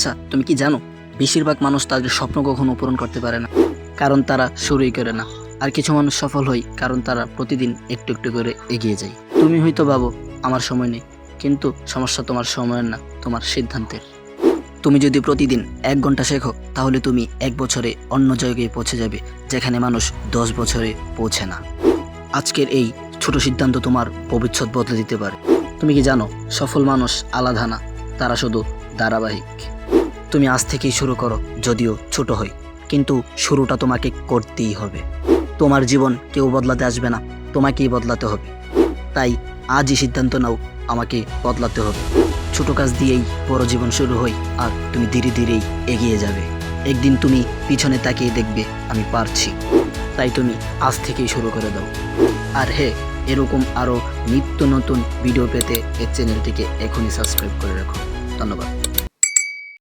আচ্ছা, তুমি কি জানো বেশিরভাগ মানুষ তাদের স্বপ্ন কখনো পূরণ করতে পারে না, কারণ তারা শুরুই করে না। আর কিছু মানুষ সফল হয় কারণ তারা প্রতিদিন একটু একটু করে এগিয়ে যায়। তুমি হয়তো ভাবো আমার সময় নেই, কিন্তু সমস্যা তোমার সময়ের না, তোমার সিদ্ধান্তের। তুমি যদি প্রতিদিন 1 ঘন্টা শেখো, তাহলে তুমি 1 বছরে অন্য জায়গায় পৌঁছে যাবে, যেখানে মানুষ 10 বছরে পৌঁছে না। আজকের এই ছোট সিদ্ধান্ত তোমার ভবিষ্যৎ বদলে দিতে পারে। তুমি কি জানো সফল মানুষ আলাদা না, তারা শুধু ধারাবাহিক। তুমি আজ থেকেই শুরু করো, যদিও ছোট হয়, কিন্তু শুরুটা তোমাকে করতেই হবে। তোমার জীবন কেউ বদলাতে আসবে না, তোমাকেই বদলাতে হবে। তাই আজই সিদ্ধান্ত নাও, আমাকে বদলাতে হবে। ছোট কাজ দিয়েই বড় জীবন শুরু হয়, আর তুমি ধীরে ধীরেই এগিয়ে যাবে। একদিন তুমি পিছনে তাকিয়ে দেখবে আমি পারছি। তাই তুমি আজ থেকেই শুরু করে দাও। আর হ্যাঁ, এরকম আরও নিত্য নতুন ভিডিও পেতে এই চ্যানেলটিকে এখনই সাবস্ক্রাইব করে রাখো। ধন্যবাদ।